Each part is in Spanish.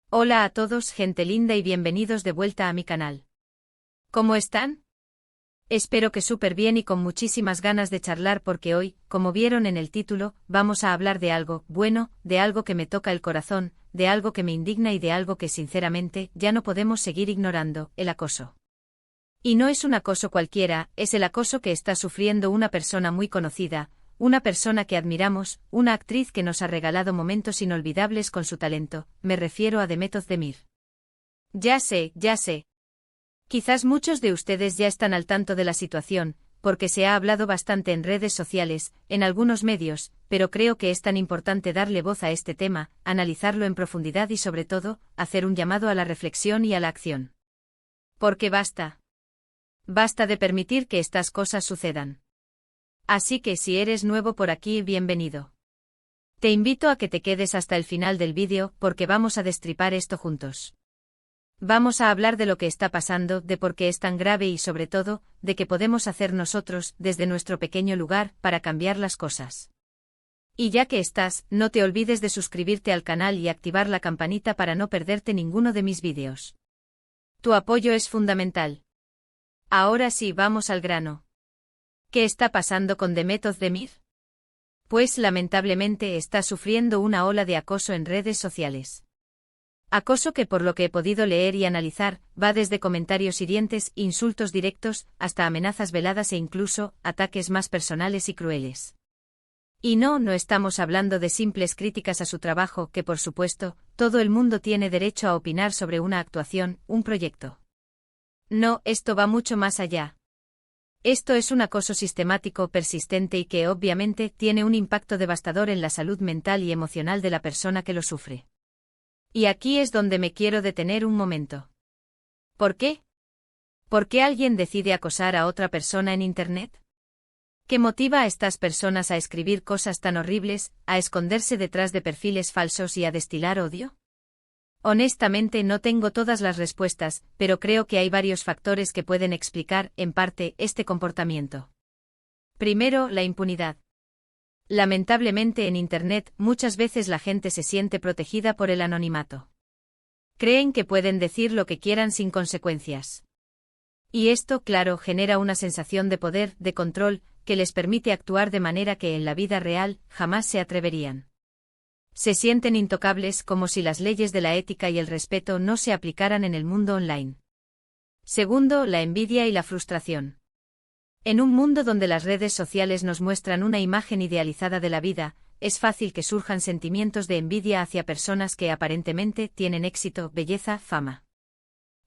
Hola a todos, gente linda, y bienvenidos de vuelta a mi canal. ¿Cómo están? Espero que súper bien y con muchísimas ganas de charlar porque hoy, como vieron en el título, vamos a hablar de algo bueno, de algo que me toca el corazón, de algo que me indigna y de algo que sinceramente ya no podemos seguir ignorando: el acoso. Y no es un acoso cualquiera, es el acoso que está sufriendo una persona muy conocida, una persona que admiramos, una actriz que nos ha regalado momentos inolvidables con su talento. Me refiero a Demet Özdemir. Ya sé. Quizás muchos de ustedes ya están al tanto de la situación, porque se ha hablado bastante en redes sociales, en algunos medios, pero creo que es tan importante darle voz a este tema, analizarlo en profundidad y sobre todo, hacer un llamado a la reflexión y a la acción. Porque basta. Basta de permitir que estas cosas sucedan. Así que si eres nuevo por aquí, bienvenido. Te invito a que te quedes hasta el final del vídeo porque vamos a destripar esto juntos. Vamos a hablar de lo que está pasando, de por qué es tan grave y sobre todo, de qué podemos hacer nosotros, desde nuestro pequeño lugar, para cambiar las cosas. Y ya que estás, no te olvides de suscribirte al canal y activar la campanita para no perderte ninguno de mis vídeos. Tu apoyo es fundamental. Ahora sí, vamos al grano. ¿Qué está pasando con Demet Özdemir? Pues lamentablemente está sufriendo una ola de acoso en redes sociales. Acoso que, por lo que he podido leer y analizar, va desde comentarios hirientes, insultos directos, hasta amenazas veladas e incluso ataques más personales y crueles. Y no estamos hablando de simples críticas a su trabajo, que por supuesto, todo el mundo tiene derecho a opinar sobre una actuación, un proyecto. No, esto va mucho más allá. Esto es un acoso sistemático, persistente y que obviamente tiene un impacto devastador en la salud mental y emocional de la persona que lo sufre. Y aquí es donde me quiero detener un momento. ¿Por qué? ¿Por qué alguien decide acosar a otra persona en Internet? ¿Qué motiva a estas personas a escribir cosas tan horribles, a esconderse detrás de perfiles falsos y a destilar odio? Honestamente no tengo todas las respuestas, pero creo que hay varios factores que pueden explicar, en parte, este comportamiento. Primero, la impunidad. Lamentablemente en Internet, muchas veces la gente se siente protegida por el anonimato. Creen que pueden decir lo que quieran sin consecuencias. Y esto, claro, genera una sensación de poder, de control, que les permite actuar de manera que en la vida real jamás se atreverían. Se sienten intocables, como si las leyes de la ética y el respeto no se aplicaran en el mundo online. Segundo, la envidia y la frustración. En un mundo donde las redes sociales nos muestran una imagen idealizada de la vida, es fácil que surjan sentimientos de envidia hacia personas que aparentemente tienen éxito, belleza, fama.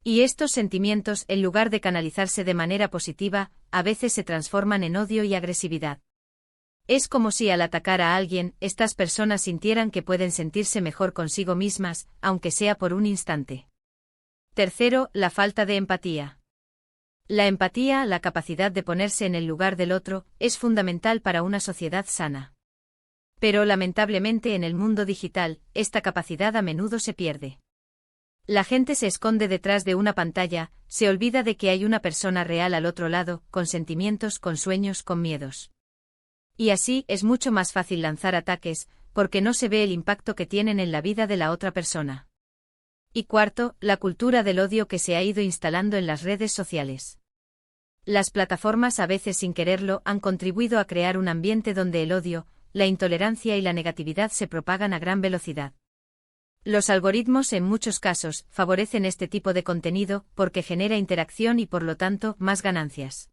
Y estos sentimientos, en lugar de canalizarse de manera positiva, a veces se transforman en odio y agresividad. Es como si al atacar a alguien, estas personas sintieran que pueden sentirse mejor consigo mismas, aunque sea por un instante. Tercero, la falta de empatía. La empatía, la capacidad de ponerse en el lugar del otro, es fundamental para una sociedad sana. Pero lamentablemente en el mundo digital, esta capacidad a menudo se pierde. La gente se esconde detrás de una pantalla, se olvida de que hay una persona real al otro lado, con sentimientos, con sueños, con miedos. Y así es mucho más fácil lanzar ataques, porque no se ve el impacto que tienen en la vida de la otra persona. Y cuarto, la cultura del odio que se ha ido instalando en las redes sociales. Las plataformas, a veces sin quererlo, han contribuido a crear un ambiente donde el odio, la intolerancia y la negatividad se propagan a gran velocidad. Los algoritmos, en muchos casos, favorecen este tipo de contenido porque genera interacción y por lo tanto, más ganancias.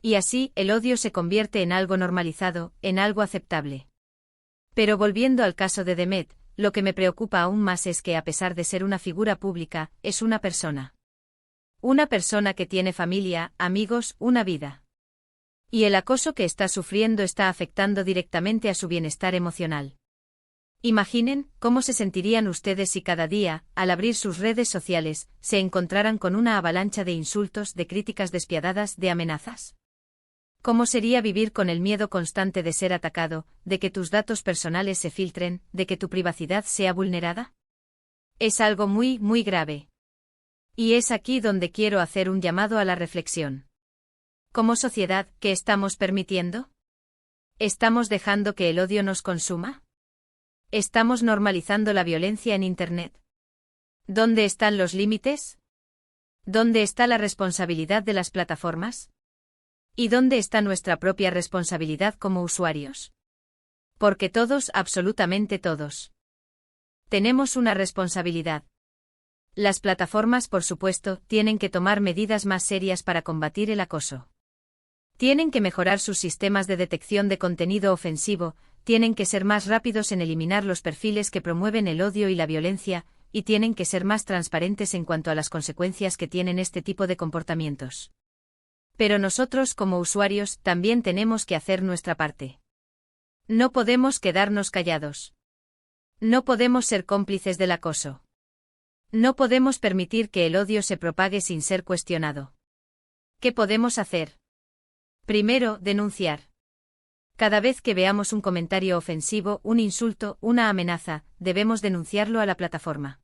Y así, el odio se convierte en algo normalizado, en algo aceptable. Pero volviendo al caso de Demet, lo que me preocupa aún más es que a pesar de ser una figura pública, es una persona. Una persona que tiene familia, amigos, una vida. Y el acoso que está sufriendo está afectando directamente a su bienestar emocional. Imaginen cómo se sentirían ustedes si cada día, al abrir sus redes sociales, se encontraran con una avalancha de insultos, de críticas despiadadas, de amenazas. ¿Cómo sería vivir con el miedo constante de ser atacado, de que tus datos personales se filtren, de que tu privacidad sea vulnerada? Es algo muy, muy grave. Y es aquí donde quiero hacer un llamado a la reflexión. Como sociedad, ¿qué estamos permitiendo? ¿Estamos dejando que el odio nos consuma? ¿Estamos normalizando la violencia en Internet? ¿Dónde están los límites? ¿Dónde está la responsabilidad de las plataformas? ¿Y dónde está nuestra propia responsabilidad como usuarios? Porque todos, absolutamente todos, tenemos una responsabilidad. Las plataformas, por supuesto, tienen que tomar medidas más serias para combatir el acoso. Tienen que mejorar sus sistemas de detección de contenido ofensivo, tienen que ser más rápidos en eliminar los perfiles que promueven el odio y la violencia, y tienen que ser más transparentes en cuanto a las consecuencias que tienen este tipo de comportamientos. Pero nosotros, como usuarios, también tenemos que hacer nuestra parte. No podemos quedarnos callados. No podemos ser cómplices del acoso. No podemos permitir que el odio se propague sin ser cuestionado. ¿Qué podemos hacer? Primero, denunciar. Cada vez que veamos un comentario ofensivo, un insulto, una amenaza, debemos denunciarlo a la plataforma.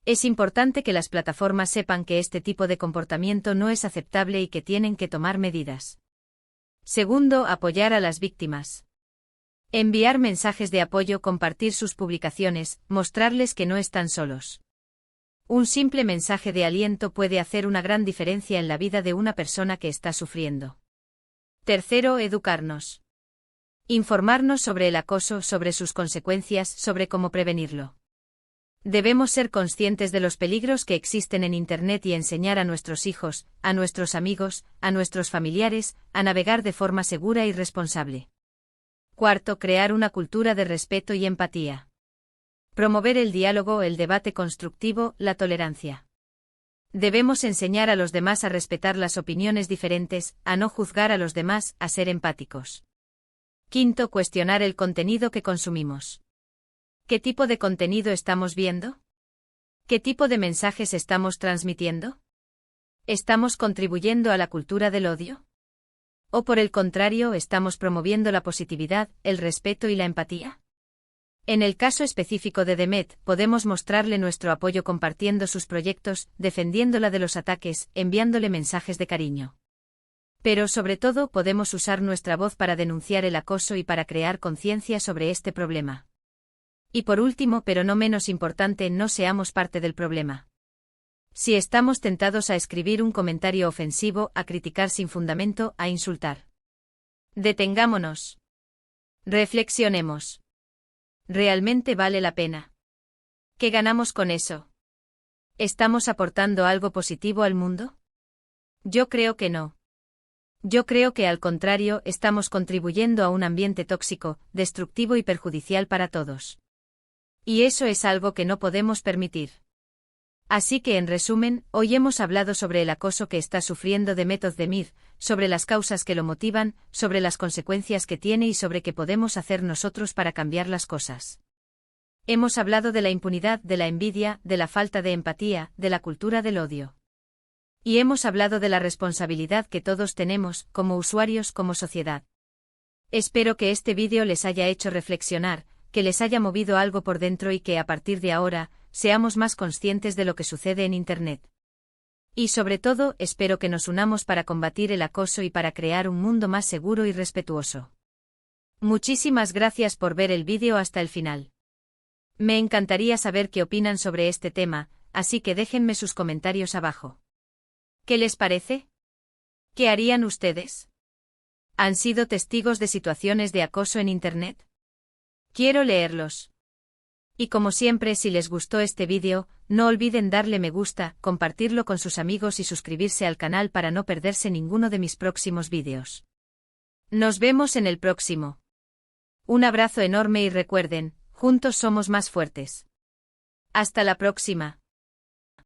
Es importante que las plataformas sepan que este tipo de comportamiento no es aceptable y que tienen que tomar medidas. Segundo, apoyar a las víctimas. Enviar mensajes de apoyo, compartir sus publicaciones, mostrarles que no están solos. Un simple mensaje de aliento puede hacer una gran diferencia en la vida de una persona que está sufriendo. Tercero, educarnos. Informarnos sobre el acoso, sobre sus consecuencias, sobre cómo prevenirlo. Debemos ser conscientes de los peligros que existen en Internet y enseñar a nuestros hijos, a nuestros amigos, a nuestros familiares, a navegar de forma segura y responsable. Cuarto, crear una cultura de respeto y empatía. Promover el diálogo, el debate constructivo, la tolerancia. Debemos enseñar a los demás a respetar las opiniones diferentes, a no juzgar a los demás, a ser empáticos. Quinto, cuestionar el contenido que consumimos. ¿Qué tipo de contenido estamos viendo? ¿Qué tipo de mensajes estamos transmitiendo? ¿Estamos contribuyendo a la cultura del odio? ¿O por el contrario, estamos promoviendo la positividad, el respeto y la empatía? En el caso específico de Demet, podemos mostrarle nuestro apoyo compartiendo sus proyectos, defendiéndola de los ataques, enviándole mensajes de cariño. Pero sobre todo podemos usar nuestra voz para denunciar el acoso y para crear conciencia sobre este problema. Y por último, pero no menos importante, no seamos parte del problema. Si estamos tentados a escribir un comentario ofensivo, a criticar sin fundamento, a insultar. Detengámonos. Reflexionemos. ¿Realmente vale la pena? ¿Qué ganamos con eso? ¿Estamos aportando algo positivo al mundo? Yo creo que no. Yo creo que al contrario, estamos contribuyendo a un ambiente tóxico, destructivo y perjudicial para todos. Y eso es algo que no podemos permitir. Así que en resumen, hoy hemos hablado sobre el acoso que está sufriendo Demet Özdemir, sobre las causas que lo motivan, sobre las consecuencias que tiene y sobre qué podemos hacer nosotros para cambiar las cosas. Hemos hablado de la impunidad, de la envidia, de la falta de empatía, de la cultura del odio. Y hemos hablado de la responsabilidad que todos tenemos, como usuarios, como sociedad. Espero que este vídeo les haya hecho reflexionar, que les haya movido algo por dentro y que a partir de ahora, seamos más conscientes de lo que sucede en Internet. Y sobre todo, espero que nos unamos para combatir el acoso y para crear un mundo más seguro y respetuoso. Muchísimas gracias por ver el vídeo hasta el final. Me encantaría saber qué opinan sobre este tema, así que déjenme sus comentarios abajo. ¿Qué les parece? ¿Qué harían ustedes? ¿Han sido testigos de situaciones de acoso en Internet? Quiero leerlos. Y como siempre, si les gustó este vídeo, no olviden darle me gusta, compartirlo con sus amigos y suscribirse al canal para no perderse ninguno de mis próximos vídeos. Nos vemos en el próximo. Un abrazo enorme y recuerden, juntos somos más fuertes. Hasta la próxima.